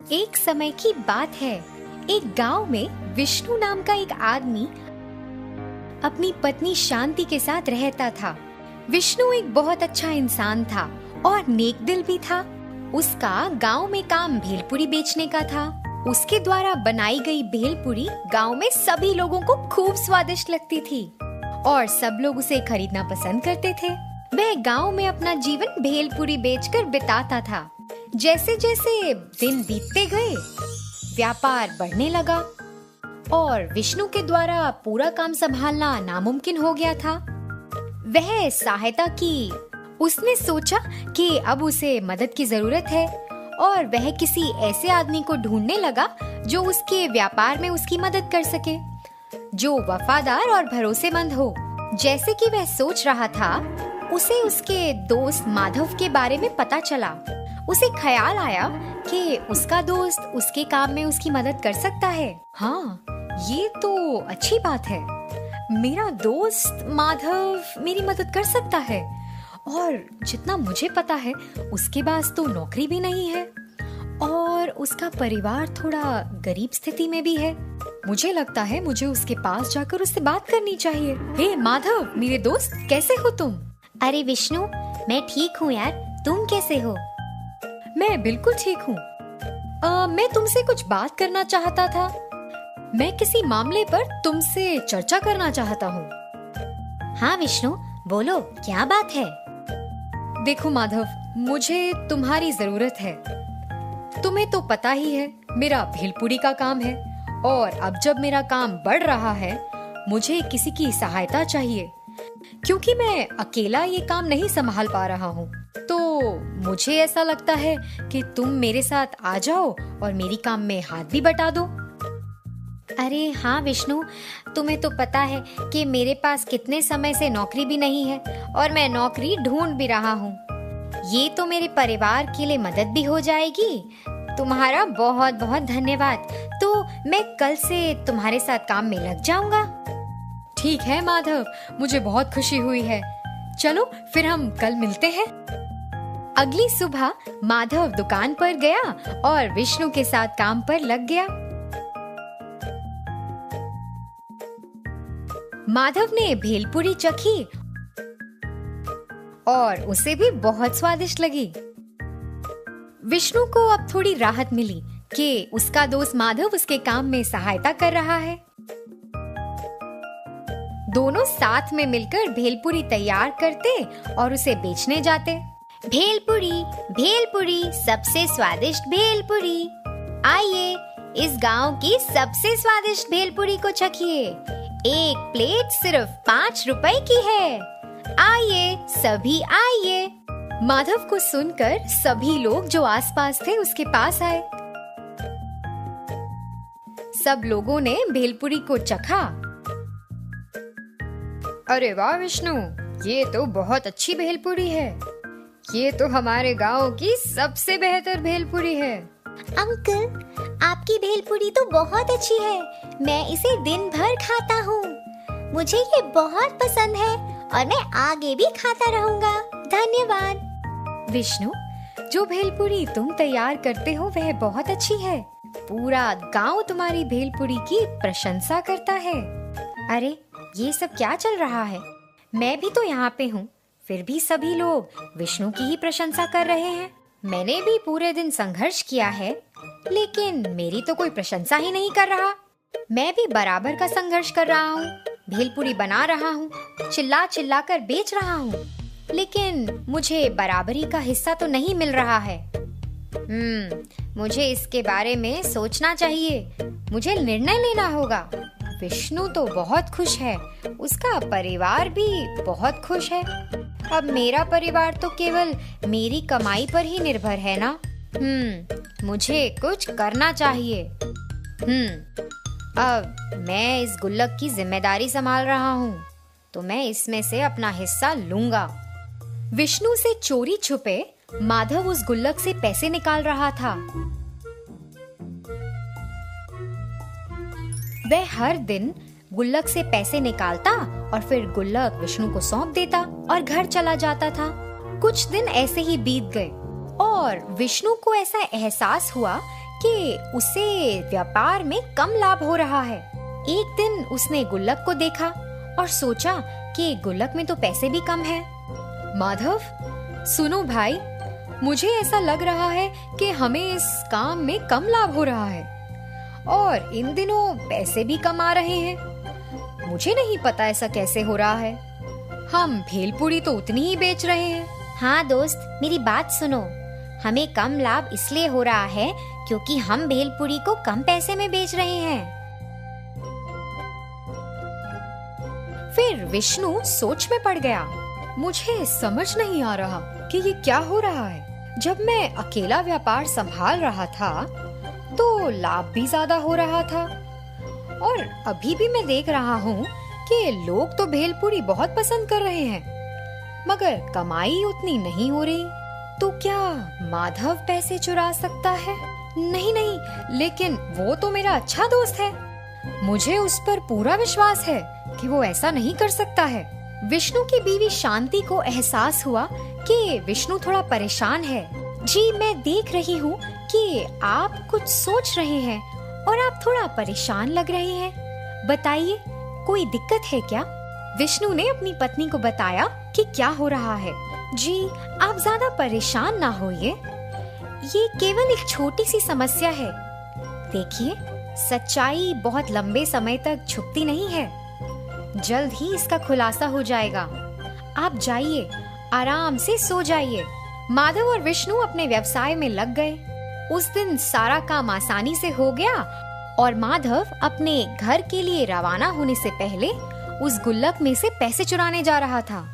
एक समय की बात है। एक गांव में विष्णु नाम का एक आदमी अपनी पत्नी शांति के साथ रहता था। विष्णु एक बहुत अच्छा इंसान था और नेक दिल भी था। उसका गांव में काम भेलपुरी बेचने का था। उसके द्वारा बनाई गई भेलपुरी गांव में सभी लोगों को खूब स्वादिष्ट लगती थी और सब लोग उसे खरीदना पसंद करते थे। वह गांव में अपना जीवन भेलपुरी बेचकर बिताता था। जैसे जैसे दिन बीतते गए, व्यापार बढ़ने लगा और विष्णु के द्वारा पूरा काम संभालना नामुमकिन हो गया था। वह सहायता की। उसने सोचा कि अब उसे मदद की जरूरत है और वह किसी ऐसे आदमी को ढूंढने लगा जो उसके व्यापार में उसकी मदद कर सके, जो वफादार और भरोसेमंद हो। जैसे कि वह सोच रहा था, उसे उसके दोस्त माधव के बारे में पता चला। उसे ख्याल आया कि उसका दोस्त उसके काम में उसकी मदद कर सकता है। हाँ, ये तो अच्छी बात है। मेरा दोस्त माधव मेरी मदद कर सकता है और जितना मुझे पता है उसके पास तो नौकरी भी नहीं है और उसका परिवार थोड़ा गरीब स्थिति में भी है। मुझे लगता है मुझे उसके पास जाकर उससे बात करनी चाहिए। हे माधव, मेरे दोस्त, कैसे हो तुम? अरे विष्णु, मैं ठीक हूँ यार। तुम कैसे हो? मैं बिल्कुल ठीक हूँ। मैं तुमसे कुछ बात करना चाहता था। मैं किसी मामले पर तुमसे चर्चा करना चाहता हूँ। हाँ विष्णु, बोलो, क्या बात है? देखो माधव, मुझे तुम्हारी जरूरत है। तुम्हें तो पता ही है मेरा भेलपुरी का काम है और अब जब मेरा काम बढ़ रहा है, मुझे किसी की सहायता चाहिए क्योंकि मैं अकेला ये काम नहीं संभाल पा रहा हूँ। तो मुझे ऐसा लगता है कि तुम मेरे साथ आ जाओ और मेरी काम में हाथ भी बटा दो। अरे हाँ विष्णु, तुम्हें तो पता है कि मेरे पास कितने समय से नौकरी भी नहीं है और मैं नौकरी ढूंढ भी रहा हूँ। ये तो मेरे परिवार के लिए मदद भी हो जाएगी। तुम्हारा बहुत बहुत धन्यवाद। तो मैं कल से तुम्हारे साथ काम में लग जाऊंगा। ठीक है माधव, मुझे बहुत खुशी हुई है। चलो फिर हम कल मिलते हैं। अगली सुबह माधव दुकान पर गया और विष्णु के साथ काम पर लग गया। माधव ने भेलपुरी चखी और उसे भी बहुत स्वादिष्ट लगी। विष्णु को अब थोड़ी राहत मिली कि उसका दोस्त माधव उसके काम में सहायता कर रहा है। दोनों साथ में मिलकर भेलपुरी तैयार करते और उसे बेचने जाते। भेलपुरी, भेलपुरी, सबसे स्वादिष्ट भेलपुरी। आइए, इस गांव की सबसे स्वादिष्ट भेलपुरी को चखिए। एक प्लेट सिर्फ 5 रुपए की है। आइए, सभी आइए। माधव को सुनकर सभी लोग जो आसपास थे उसके पास आए। सब लोगों ने भेलपुरी को चखा। अरे वाह विष्णु, ये तो बहुत अच्छी भेलपुरी है। ये तो हमारे गांव की सबसे बेहतर भेलपुरी है। अंकल, आपकी भेलपुरी तो बहुत अच्छी है। मैं इसे दिन भर खाता हूँ। मुझे ये बहुत पसंद है और मैं आगे भी खाता रहूँगा। धन्यवाद। विष्णु, जो भेलपुरी तुम तैयार करते हो वह बहुत अच्छी है। पूरा गांव तुम्हारी भेलपुरी की प्रशंसा करता है। अरे, ये सब क्या चल रहा है? मैं भी तो यहाँ पे हूँ, फिर भी सभी लोग विष्णु की ही प्रशंसा कर रहे हैं। मैंने भी पूरे दिन संघर्ष किया है, लेकिन मेरी तो कोई प्रशंसा ही नहीं कर रहा। मैं भी बराबर का संघर्ष कर रहा हूँ, भेलपुरी बना रहा हूँ, चिल्ला चिल्ला कर बेच रहा हूँ, लेकिन मुझे बराबरी का हिस्सा तो नहीं मिल रहा है। मुझे इसके बारे में सोचना चाहिए। मुझे निर्णय लेना होगा। विष्णु तो बहुत खुश है, उसका परिवार भी बहुत खुश है। अब मेरा परिवार तो केवल मेरी कमाई पर ही निर्भर है ना। मुझे कुछ करना चाहिए। अब मैं इस गुल्लक की जिम्मेदारी संभाल रहा हूँ, तो मैं इसमें से अपना हिस्सा लूंगा। विष्णु से चोरी छुपे माधव उस गुल्लक से पैसे निकाल रहा था। वह हर दिन गुल्लक से पैसे निकालता और फिर गुल्लक विष्णु को सौंप देता और घर चला जाता था। कुछ दिन ऐसे ही बीत गए और विष्णु को ऐसा एहसास हुआ कि उसे व्यापार में कम लाभ हो रहा है। एक दिन उसने गुल्लक को देखा और सोचा कि गुल्लक में तो पैसे भी कम है। माधव, सुनो भाई, मुझे ऐसा लग रहा है कि हमें इस काम में कम लाभ हो रहा है और इन दिनों पैसे भी कम आ रहे हैं। मुझे नहीं पता ऐसा कैसे हो रहा है। हम भेलपुरी तो उतनी ही बेच रहे हैं। हाँ दोस्त, मेरी बात सुनो। हमें कम लाभ इसलिए हो रहा है क्योंकि हम भेलपुरी को कम पैसे में बेच रहे हैं। फिर विष्णु सोच में पड़ गया। मुझे समझ नहीं आ रहा कि ये क्या हो रहा है। जब मैं अकेला व्यापार संभाल रहा था तो लाभ भी ज्यादा हो रहा था और अभी भी मैं देख रहा हूँ कि लोग तो भेलपुरी बहुत पसंद कर रहे हैं, मगर कमाई उतनी नहीं हो रही। तो क्या माधव पैसे चुरा सकता है? नहीं नहीं, लेकिन वो तो मेरा अच्छा दोस्त है। मुझे उस पर पूरा विश्वास है कि वो ऐसा नहीं कर सकता है। विष्णु की बीवी शांति को एहसास हुआ कि विष्णु थोड़ा परेशान है। जी, मैं देख रही हूँ कि आप कुछ सोच रहे हैं और आप थोड़ा परेशान लग रहे हैं। बताइए, कोई दिक्कत है क्या? विष्णु ने अपनी पत्नी को बताया कि क्या हो रहा है। जी, आप ज्यादा परेशान ना होइए, ये केवल एक छोटी सी समस्या है। देखिए, सच्चाई बहुत लंबे समय तक छुपती नहीं है, जल्द ही इसका खुलासा हो जाएगा। आप जाइए, आराम से सो जाइए। माधव और विष्णु अपने व्यवसाय में लग गए। उस दिन सारा काम आसानी से हो गया और माधव अपने घर के लिए रवाना होने से पहले उस गुल्लक में से पैसे चुराने जा रहा था।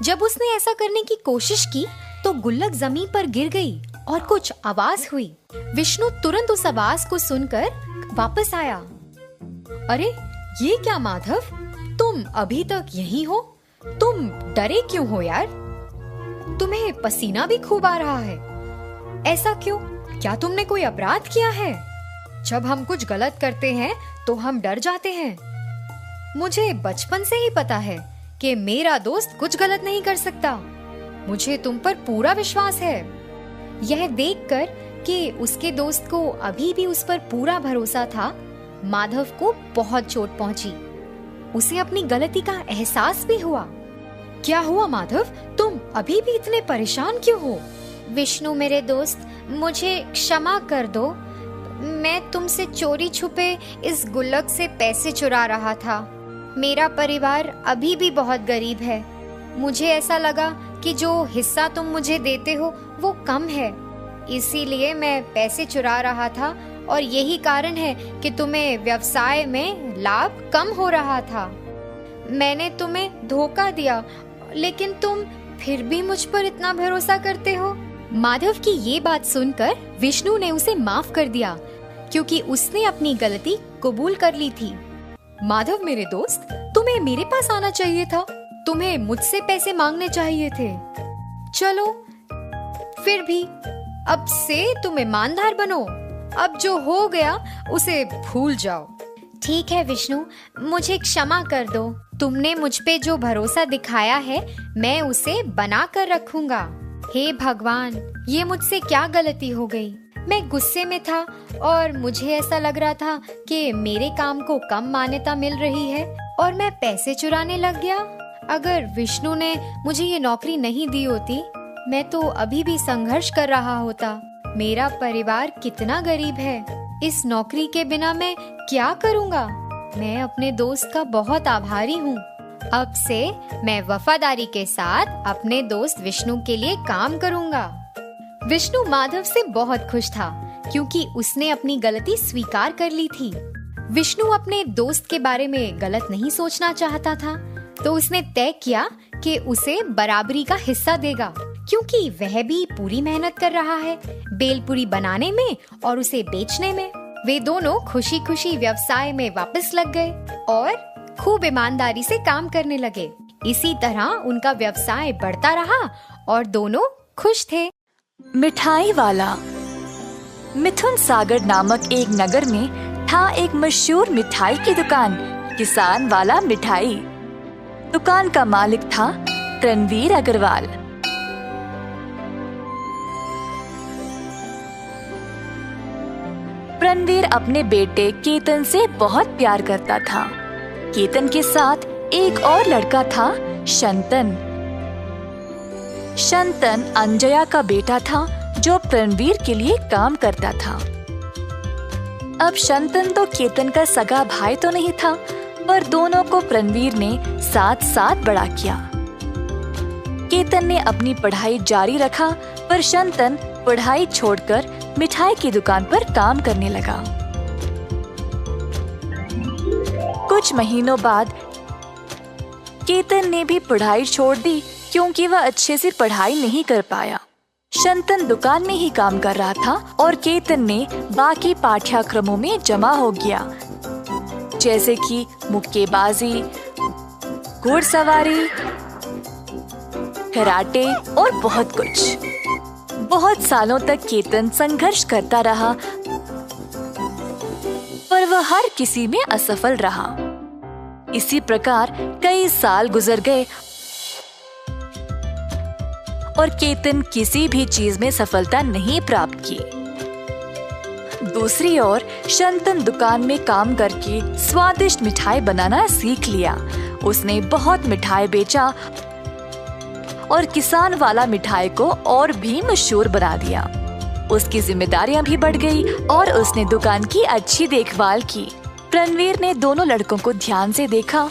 जब उसने ऐसा करने की कोशिश की तो गुल्लक जमीन पर गिर गई और कुछ आवाज हुई। विष्णु तुरंत उस आवाज को सुनकर वापस आया। अरे, ये क्या माधव, तुम अभी तक यहीं हो? तुम डरे क्यों हो यार? तुम्हें पसीना भी खूब आ रहा है। ऐसा क्यों? क्या तुमने कोई अपराध किया है? जब हम कुछ गलत करते हैं तो हम डर जाते हैं। मुझे बचपन से ही पता है कि मेरा दोस्त कुछ गलत नहीं कर सकता। मुझे तुम पर पूरा विश्वास है। यह देखकर कि उसके दोस्त को अभी भी उस पर पूरा भरोसा था, माधव को बहुत चोट पहुंची। उसे अपनी गलती का एहसास भी हुआ। क्या हुआ माधव, तुम अभी भी इतने परेशान क्यों हो? विष्णु मेरे दोस्त, मुझे क्षमा कर दो। मैं तुमसे चोरी छुपे इस गुल्लक से पैसे चुरा रहा था। मेरा परिवार अभी भी बहुत गरीब है। मुझे ऐसा लगा कि जो हिस्सा तुम मुझे देते हो वो कम है, इसीलिए मैं पैसे चुरा रहा था और यही कारण है कि तुम्हें व्यवसाय में लाभ कम हो रहा था। मैंने तुम्हें धोखा दिया, लेकिन तुम फिर भी मुझ पर इतना भरोसा करते हो। माधव की ये बात सुनकर विष्णु ने उसे माफ कर दिया, क्योंकि उसने अपनी गलती कबूल कर ली थी। माधव मेरे दोस्त, तुम्हें मेरे पास आना चाहिए था। तुम्हें मुझसे पैसे मांगने चाहिए थे। चलो, फिर भी अब से तुम ईमानदार बनो। अब जो हो गया उसे भूल जाओ। ठीक है विष्णु, मुझे क्षमा कर दो। तुमने मुझ पे जो भरोसा दिखाया है मैं उसे बना कर रखूंगा। हे भगवान, ये मुझसे क्या गलती हो गई? मैं गुस्से में था और मुझे ऐसा लग रहा था कि मेरे काम को कम मान्यता मिल रही है और मैं पैसे चुराने लग गया। अगर विष्णु ने मुझे ये नौकरी नहीं दी होती, मैं तो अभी भी संघर्ष कर रहा होता। मेरा परिवार कितना गरीब है, इस नौकरी के बिना मैं क्या करूँगा? मैं अपने दोस्त का बहुत आभारी हूँ। अब से मैं वफादारी के साथ अपने दोस्त विष्णु के लिए काम करूँगा। विष्णु माधव से बहुत खुश था, क्योंकि उसने अपनी गलती स्वीकार कर ली थी। विष्णु अपने दोस्त के बारे में गलत नहीं सोचना चाहता था, तो उसने तय किया कि उसे बराबरी का हिस्सा देगा, क्योंकि वह भी पूरी मेहनत कर रहा है बेलपुरी बनाने में और उसे बेचने में। वे दोनों खुशी खुशी व्यवसाय में वापस लग गए और खूब ईमानदारी से काम करने लगे। इसी तरह उनका व्यवसाय बढ़ता रहा और दोनों खुश थे। मिठाई वाला। मिथुन सागर नामक एक नगर में था एक मशहूर मिठाई की दुकान, किसान वाला मिठाई। दुकान का मालिक था रणवीर अग्रवाल। रणवीर अपने बेटे केतन से बहुत प्यार करता था। केतन के साथ एक और लड़का था, शंतन। शंतन अंजया का बेटा था जो रणवीर के लिए काम करता था। अब शंतन तो केतन का सगा भाई तो नहीं था, पर दोनों को रणवीर ने साथ साथ बड़ा किया। केतन ने अपनी पढ़ाई जारी रखा, पर शंतन पढ़ाई छोड़कर मिठाई की दुकान पर काम करने लगा। कुछ महीनों बाद केतन ने भी पढ़ाई छोड़ दी, क्योंकि वह अच्छे से पढ़ाई नहीं कर पाया। शंतन दुकान में ही काम कर रहा था और केतन ने बाकी पाठ्यक्रमों में जमा हो गया, जैसे कि मुक्केबाजी, घुड़सवारी, कराटे और बहुत कुछ। बहुत सालों तक केतन संघर्ष करता रहा, पर वह हर किसी में असफल रहा। इसी प्रकार कई साल गुजर गए और केतन किसी भी चीज में सफलता नहीं प्राप्त की। दूसरी ओर शंतन दुकान में काम करके स्वादिष्ट मिठाई बनाना सीख लिया। उसने बहुत मिठाई बेचा और किसान वाला मिठाई को और भी मशहूर बना दिया। उसकी जिम्मेदारियां भी बढ़ गई और उसने दुकान की अच्छी देखभाल की। रणवीर ने दोनों लड़कों को ध्यान से देखा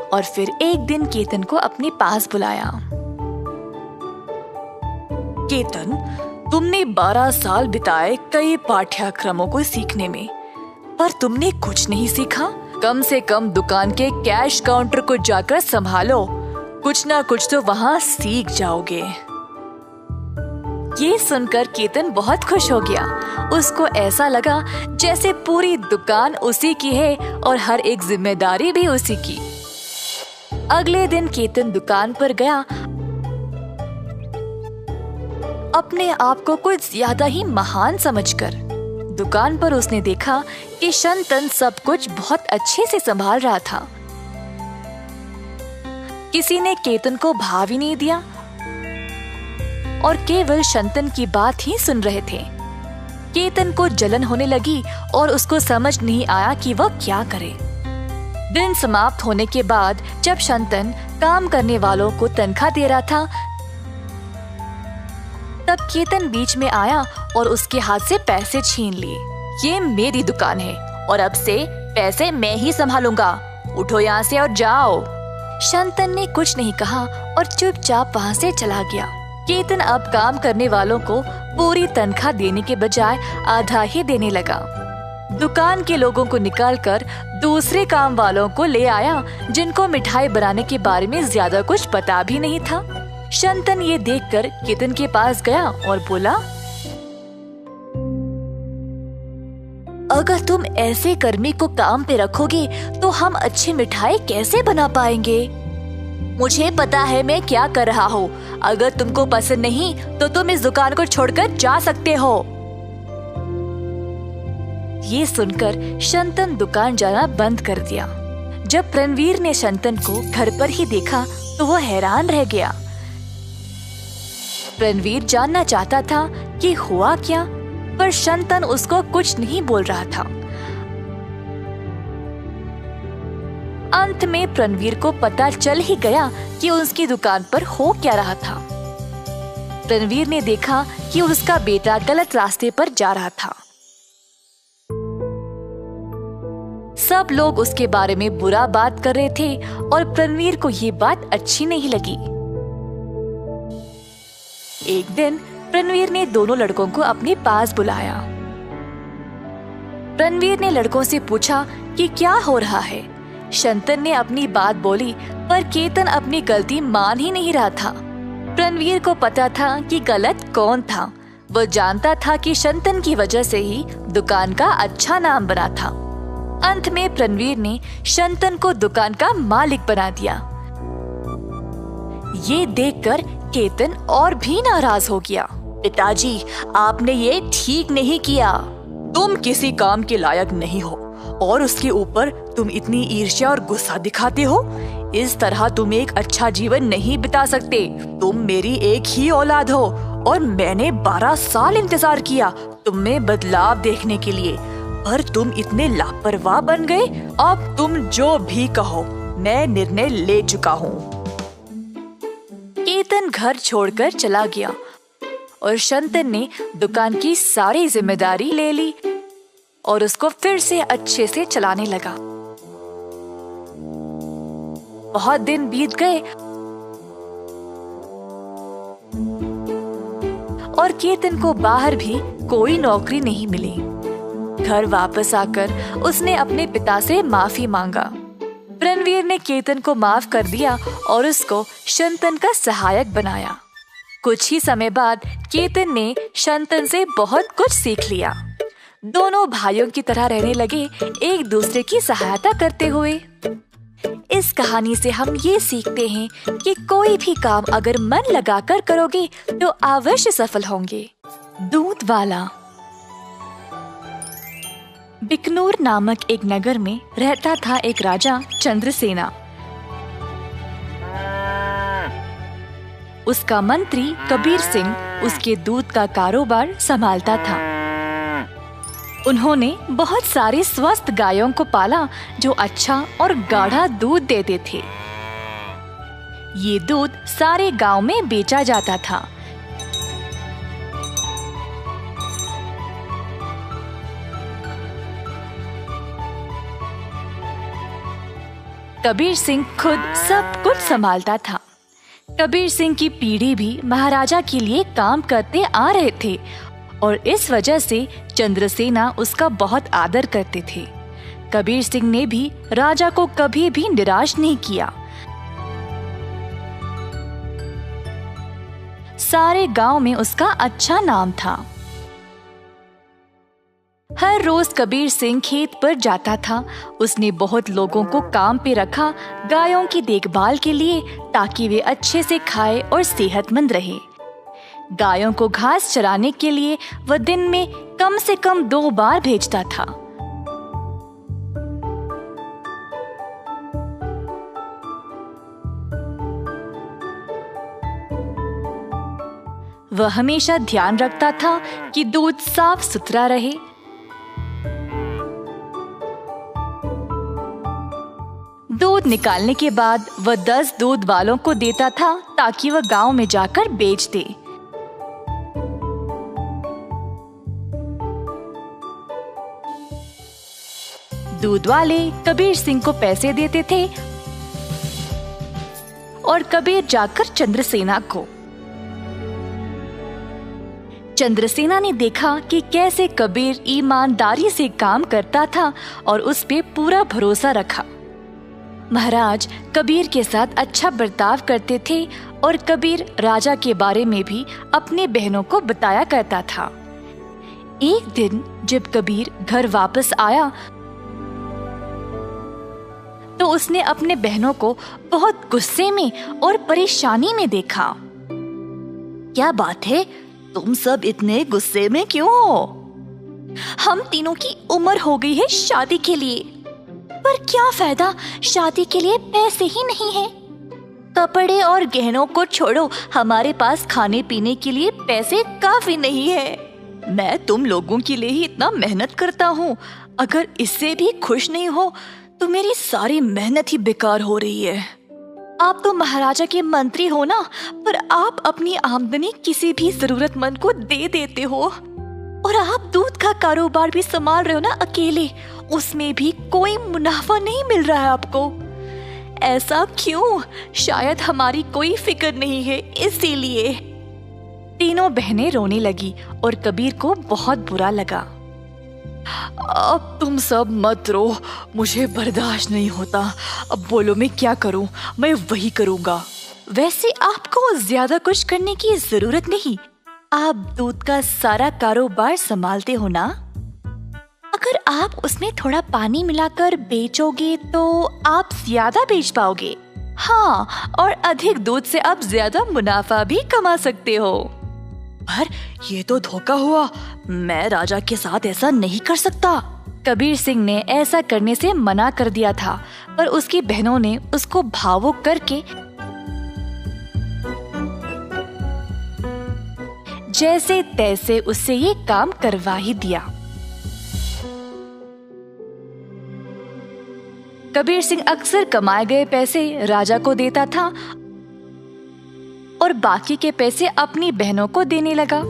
और फिर एक दिन केतन को अपने पास बुलाया। केतन, तुमने 12 साल बिताए कई पाठ्यक्रमों को सीखने में, पर तुमने कुछ नहीं सीखा। कम से कम दुकान के कैश काउंटर को जाकर संभालो, कुछ ना कुछ तो वहाँ सीख जाओगे। ये सुनकर केतन बहुत खुश हो गया। उसको ऐसा लगा जैसे पूरी दुकान उसी की है और हर एक जिम्मेदारी भी उसी की। अगले दिन केतन दुकान पर गया। अपने आप को कुछ ज्यादा ही महान समझकर दुकान पर उसने देखा कि शंतन सब कुछ बहुत अच्छे से संभाल रहा था। किसी ने केतन को भाव ही नहीं दिया और केवल शंतन की बात ही सुन रहे थे। केतन को जलन होने लगी और उसको समझ नहीं आया कि वह क्या करे। दिन समाप्त होने के बाद जब शंतन काम करने वालों को तनख्वाह दे रहा था, तब केतन बीच में आया और उसके हाथ से पैसे छीन लिए। ये मेरी दुकान है और अब से पैसे मैं ही संभालूंगा। उठो यहाँ से और जाओ। शंतन ने कुछ नहीं कहा और चुपचाप वहाँ से चला गया। केतन अब काम करने वालों को पूरी तनख्वाह देने के बजाय आधा ही देने लगा। दुकान के लोगों को निकालकर दूसरे काम वालों को ले आया, जिनको मिठाई बनाने के बारे में ज्यादा कुछ पता भी नहीं था। शंतन ये देखकर केतन के पास गया और बोला, अगर तुम ऐसे कर्मी को काम पे रखोगे तो हम अच्छी मिठाई कैसे बना पाएंगे? मुझे पता है मैं क्या कर रहा हूँ। अगर तुमको पसंद नहीं तो तुम इस दुकान को छोड़कर जा सकते हो। ये सुनकर शंतन दुकान जाना बंद कर दिया। जब रणवीर ने शंतन को घर पर ही देखा तो वह हैरान रह गया। रणवीर जानना चाहता था कि हुआ क्या, पर शंतन उसको कुछ नहीं बोल रहा था। अंत में रणवीर को पता चल ही गया कि उसकी दुकान पर हो क्या रहा था। रणवीर ने देखा कि उसका बेटा गलत रास्ते पर जा रहा था। सब लोग उसके बारे में बुरा बात कर रहे थे और रणवीर को ये बात अच्छी नहीं लगी। एक दिन रणवीर ने दोनों लड़कों को अपने पास बुलाया। रणवीर ने लड़कों से पूछा कि क्या हो रहा है। शंतन ने अपनी बात बोली, पर केतन अपनी गलती मान ही नहीं रहा था। रणवीर को पता था कि गलत कौन था। वह जानता था कि शंतन की वजह से ही दुकान का अच्छा नाम बना था। अंत में रणवीर ने शंतन को दुकान का मालिक बना दिया। ये देखकर केतन और भी नाराज हो गया। पिताजी, आपने ये ठीक नहीं किया। तुम किसी काम के लायक नहीं हो और उसके ऊपर तुम इतनी ईर्ष्या और गुस्सा दिखाते हो। इस तरह तुम एक अच्छा जीवन नहीं बिता सकते। तुम मेरी एक ही औलाद हो और मैंने 12 साल इंतजार किया, तुम में बदलाव देखने के लिए, पर तुम इतने लापरवाह बन गए। अब तुम जो भी कहो, मैं निर्णय ले चुका हूँ। केतन घर छोड़कर चला गया और शंतन ने दुकान की सारी जिम्मेदारी ले ली और उसको फिर से अच्छे से चलाने लगा। बहुत दिन बीत गए और केतन को बाहर भी कोई नौकरी नहीं मिली। घर वापस आकर उसने अपने पिता से माफी मांगा। रणवीर ने केतन को माफ कर दिया और उसको शंतन का सहायक बनाया। कुछ ही समय बाद केतन ने शंतन से बहुत कुछ सीख लिया। दोनों भाइयों की तरह रहने लगे, एक दूसरे की सहायता करते हुए। इस कहानी से हम ये सीखते हैं कि कोई भी काम अगर मन लगाकर करोगे तो अवश्य सफल होंगे। दूध वाला। बिकनूर नामक एक नगर में रहता था एक राजा चंद्रसेना। उसका मंत्री कबीर सिंह उसके दूध का कारोबार संभालता था। उन्होंने बहुत सारे स्वस्थ गायों को पाला जो अच्छा और गाढ़ा दूध देते थे। ये दूध सारे गांव में बेचा जाता था। कबीर सिंह खुद सब कुछ संभालता था। कबीर सिंह की पीढ़ी भी महाराजा के लिए काम करते आ रहे थे और इस वजह से चंद्रसेना उसका बहुत आदर करते थे। कबीर सिंह ने भी राजा को कभी भी निराश नहीं किया। सारे गांव में उसका अच्छा नाम था। हर रोज कबीर सिंह खेत पर जाता था। उसने बहुत लोगों को काम पे रखा गायों की देखभाल के लिए, ताकि वे अच्छे से खाएं और सेहतमंद रहे। गायों को घास चराने के लिए वह दिन में कम से कम 2 बार भेजता था। वह हमेशा ध्यान रखता था कि दूध साफ सुथरा रहे। दूध निकालने के बाद वह 10 दूध वालों को देता था ताकि वह गांव में जाकर बेच दे। दूध वाले कबीर सिंह को पैसे देते थे और कबीर जाकर चंद्रसेना को। चंद्रसेना ने देखा कि कैसे कबीर ईमानदारी से काम करता था और उस पे पूरा भरोसा रखा। महाराज कबीर के साथ अच्छा बर्ताव करते थे और कबीर राजा के बारे में भी अपने बहनों को बताया करता था। एक दिन जब कबीर घर वापस आया तो उसने अपने बहनों को बहुत गुस्से में और परेशानी में देखा। क्या बात है, तुम सब इतने गुस्से में क्यों हो? हम तीनों की उम्र हो गई है शादी के लिए, पर क्या फायदा, शादी के लिए पैसे ही नहीं है। कपड़े और गहनों को छोड़ो, हमारे पास खाने पीने के लिए पैसे काफी नहीं है। मैं तुम लोगों के लिए ही इतना मेहनत करता हूँ, अगर इससे भी खुश नहीं हो तो मेरी सारी मेहनत ही बेकार हो रही है। आप तो महाराजा के मंत्री हो ना, पर आप अपनी आमदनी किसी भी जरूरतमंद को दे देते हो। और आप दूध का कारोबार भी संभाल रहे हो ना अकेले, उसमें भी कोई मुनाफा नहीं मिल रहा है आपको। ऐसा क्यों? शायद हमारी कोई फिक्र नहीं है, इसीलिए। तीनों बहनें रोने लगी और कबीर को बहुत बुरा लगा। अब तुम सब मत रो, मुझे बर्दाश्त नहीं होता। अब बोलो मैं क्या करूं? मैं वही करूंगा। वैसे आपको ज्यादा कुछ करने की जरूरत नहीं, आप दूध का सारा कारोबार संभालते हो ना। अगर आप उसमें थोड़ा पानी मिलाकर बेचोगे तो आप ज्यादा बेच पाओगे। हाँ, और अधिक दूध से आप ज्यादा मुनाफा भी कमा सकते हो। पर ये तो धोखा हुआ, मैं राजा के साथ ऐसा नहीं कर सकता। कबीर सिंह ने ऐसा करने से मना कर दिया था, पर उसकी बहनों ने उसको भावुक करके जैसे तैसे उससे ये काम करवा ही दिया। कबीर सिंह अक्सर कमाए गए पैसे राजा को देता था और बाकी के पैसे अपनी बहनों को देने लगा।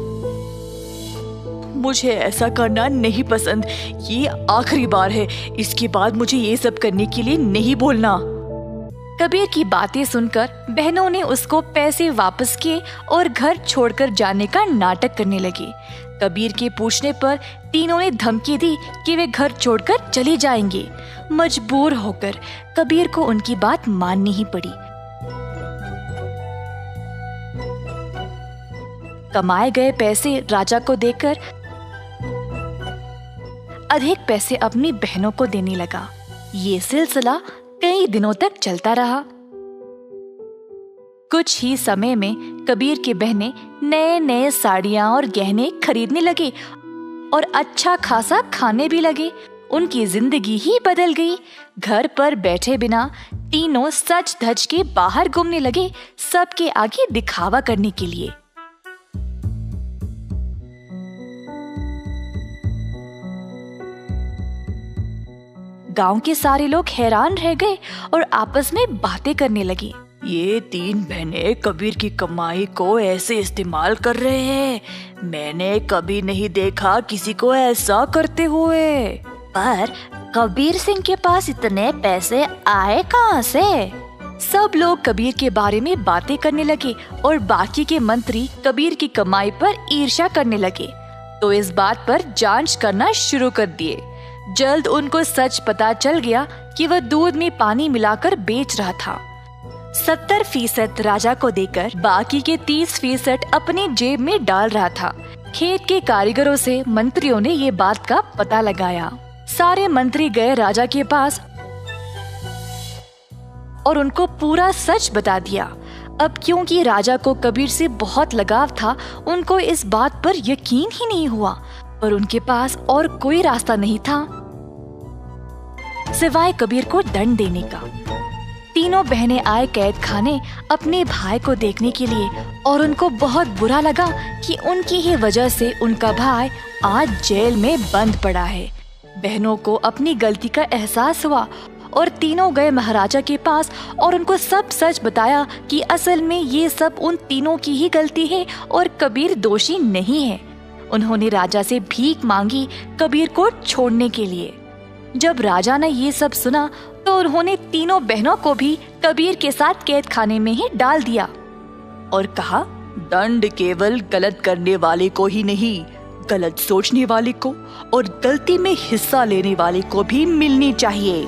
मुझे ऐसा करना नहीं पसंद, ये आखिरी बार है, इसके बाद मुझे ये सब करने के लिए नहीं बोलना। कबीर की बातें सुनकर बहनों ने उसको पैसे वापस किए और घर छोड़कर जाने का नाटक करने लगी। कबीर के पूछने पर तीनों ने धमकी दी कि वे घर छोड़कर चले जाएंगे। मजबूर होकर कबीर को उनकी बात माननी ही पड़ी। कमाए गए पैसे राजा को देकर अधिक पैसे अपनी बहनों को देने लगा। ये सिलसिला कई दिनों तक चलता रहा। कुछ ही समय में कबीर की बहनें नए नए साड़ियां और गहने खरीदने लगे और अच्छा खासा खाने भी लगे। उनकी जिंदगी ही बदल गई। घर पर बैठे बिना तीनों सज धज के बाहर घूमने लगे, सबके आगे दिखावा करने के लिए। गांव के सारे लोग हैरान रह गए और आपस में बातें करने लगे। ये तीन बहनें कबीर की कमाई को ऐसे इस्तेमाल कर रहे हैं। मैंने कभी नहीं देखा किसी को ऐसा करते हुए। पर कबीर सिंह के पास इतने पैसे आए कहाँ से? सब लोग कबीर के बारे में बातें करने लगे और बाकी के मंत्री कबीर की कमाई पर ईर्ष्या करने लगे, तो इस बात पर जांच करना शुरू कर दिए। जल्द उनको सच पता चल गया कि वह दूध में पानी मिलाकर बेच रहा था। 70% राजा को देकर बाकी के 30% अपनी जेब में डाल रहा था। खेत के कारीगरों से मंत्रियों ने ये बात का पता लगाया। सारे मंत्री गए राजा के पास और उनको पूरा सच बता दिया। अब क्योंकि राजा को कबीर से बहुत लगाव था, उनको इस बात पर यकीन ही नहीं हुआ, पर उनके पास और कोई रास्ता नहीं था सिवाय कबीर को दंड देने का। तीनों बहनें आए कैद खाने अपने भाई को देखने के लिए और उनको बहुत बुरा लगा कि उनकी ही वजह से उनका भाई आज जेल में बंद पड़ा है। बहनों को अपनी गलती का एहसास हुआ और तीनों गए महाराजा के पास और उनको सब सच बताया कि असल में ये सब उन तीनों की ही गलती है और कबीर दोषी नहीं है। उन्होंने राजा से भीख मांगी कबीर को छोड़ने के लिए। जब राजा ने ये सब सुना तो उन्होंने तीनों बहनों को भी कबीर के साथ कैद खाने में ही डाल दिया और कहा, दंड केवल गलत करने वाले को ही नहीं, गलत सोचने वाले को और गलती में हिस्सा लेने वाले को भी मिलनी चाहिए।